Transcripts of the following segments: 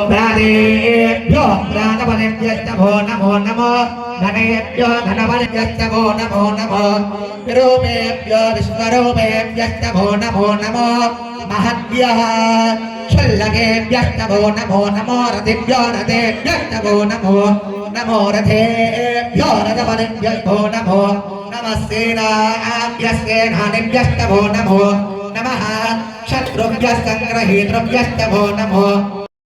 प्राणेभ्यो प्राणपदेभ्यस्तभो नमो नमो धनेभ्यो धनपदेभ्यस्तभो नमो नमो विरूपेभ्यो विश्वरूपेभ्यस्तभो नमो नमो महद्भ्यः शल्लकेभ्यस्तभो नमो नमो रथेभ्यो रथेभ्यस्तभो नमो नमो रथेभ्यो रथपदेभ्यस्तभो नमो नमः सेनाभ्यस्तेनानिभ्यस्तभो नमो नमः शत्रुभ्यस्तङ्ग्रहीतृभ्यस्तभो नमो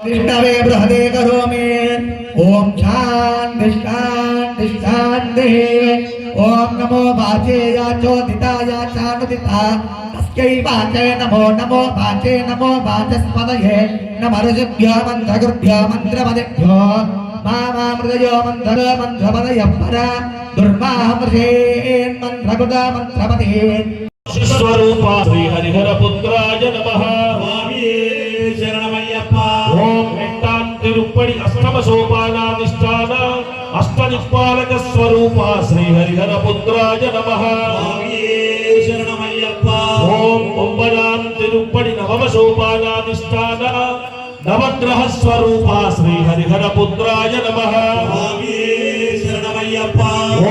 विष्णवे बृहदे करोमि ओम शान्ति शान्ति शान्तिः ओम नमो वाचे याचोदिताय चानुदिता तस्यै वाचे नमो नमो वाचे नमो वाचस्पतये नमः ऋषिभ्यो मन्त्रगुरुभ्यो मन्त्रपदेभ्यो मामामृतयो मन्त्रपदयः परा दुर्वामृषेन् मन्त्रकृता मन्त्रपदे स्वरूपा श्री हरिहर पुत्राय नमः ओम तिरुपति अष्टम सोपानाधिष्ठान अष्टदिक्पालक स्वरूपा श्री हरिहर पुत्राय नमः ओम कुंभनाम तिरुपति नवम सोपानाधिष्ठान नवग्रह स्वरूपा श्री हरिहर पुत्राय नमः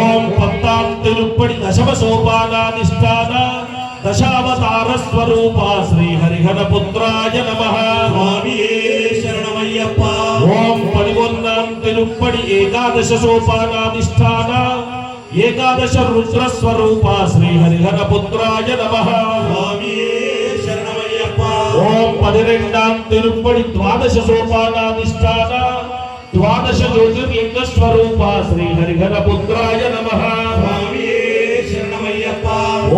ओम पत्ताम तिरुपति दशम सोपानाधिष्ठान दशावतार स्वरूपा श्री हरिहर पुत्राय नमः ओम परिवन्नाम तिरुपति एकादश सोपानाधिष्ठान एकादश रुद्र स्वरूपा श्री हरिहर पुत्राय नमः ओम पदिरेण्डाम तिरुपति द्वादश सोपानाधिष्ठान द्वादश ज्योतिर्लिंग स्वरूपा श्री हरिहर पुत्राय नमः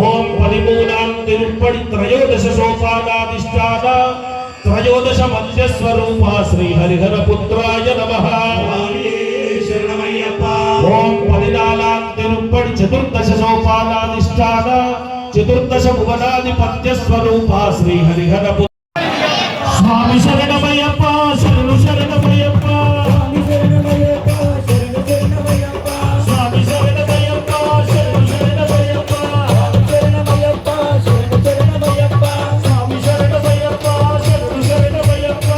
ओम पदिमूलाम तिरुपति त्रयोदश सोपानाधिष्ठान त्रयोदश मध्य स्वरूपा श्री हरिहर पुत्राय नमः ओम पदिनालाम तिरुपति चतुर्दश सोपानाधिष्ठान चतुर्दश भुवनाधिपत्य स्वरूपा श्री हरिहर स्वामी शरणमय्यप्प शरणु शरणमय्यप्प स्वामी शरणमय्यप्प शरणु शरणमय्यप्प स्वामी शरणमय्यप्प शरणु शरणमय्यप्प स्वामी शरणमय्यप्प शरणु शरणमय्यप्प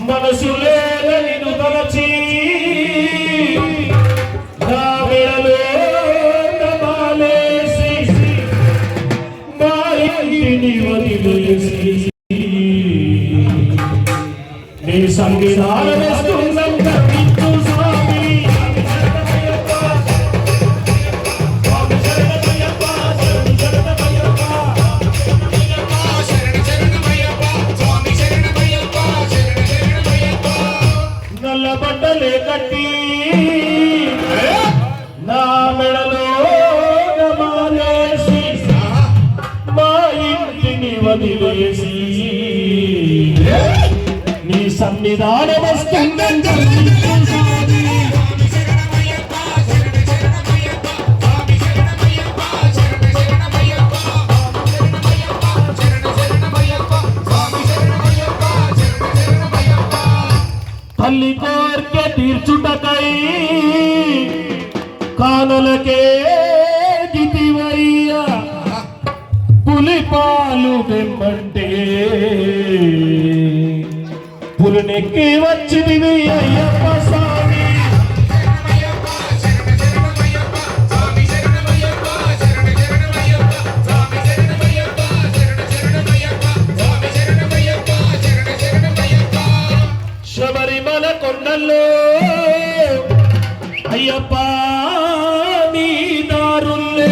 మనసులేల నిన్ను తలచి నా వేళలో నమాలేసి మా ఇంటిని వదిలేసి నీ సంగీతాలు వేస్తున్నాం కర్మించు స్వామి బట్టలే కట్టి నా మెడలో నమాలేసి మా ఇంటిని వదిలేసి నీ సన్నిధానం వస్తుందంటే తల్లి కోర్కె తీర్చుటకై కానులకే దితివయ్యా పులిపాలు వెంబటే పులినెక్కి వచ్చిదివి అయ్యప్ప స్వామి శబరిమల కొండల్లో అయ్యప్ప నీ దారుల్లో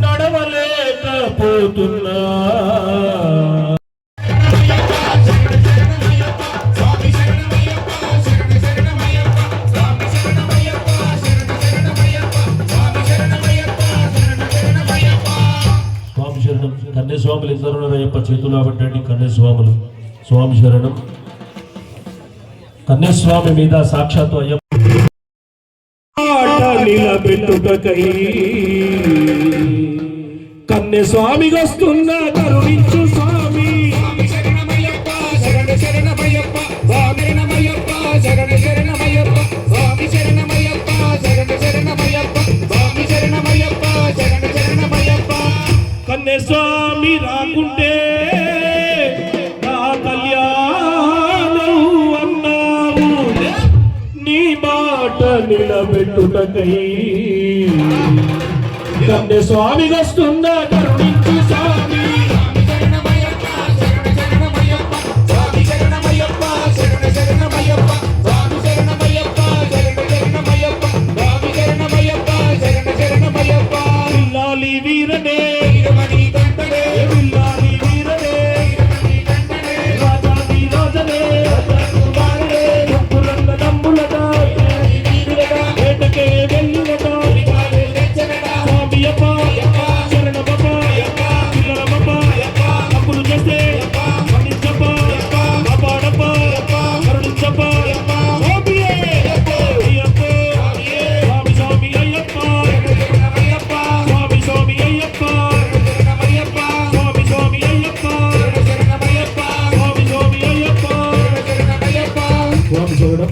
నడవలేకపోతున్నా స్వామి శరణం. కన్యస్వాములు ఇద్దరు అయ్యప్ప చేతులు పట్టండి. కన్యస్వాములు స్వామి శరణం. కన్యస్వామి మీద సాక్షాత్తు అయ్యప్ప నిలబెట్టుటకై కన్యస్వామి వస్తున్న కరుణించు స్వామి శరణమయ్యప్ప చూచుటకై కన్నె స్వామి వస్తుందా కరుణించు స్వామి విల్లాలి వీరనే విల్లాలి వీరనే రాజాది రాజనే ముగ్గురన్న తమ్ములట వేటకే వెళ్ళినట స్వామి అప్ప శరణమప్ప పిల్లలమప్ప తప్పులు చేస్తే మన్నించప్ప కాపాడప్ప కరుణించప్ప స్వామియే అయ్యప్ప స్వామి స్వామి అయ్యప్ప స్వామి స్వామి అయ్యప్ప స్వామి స్వామి అయ్యప్ప స్వామి స్వామి అయ్యప్ప స్వామి చూడడం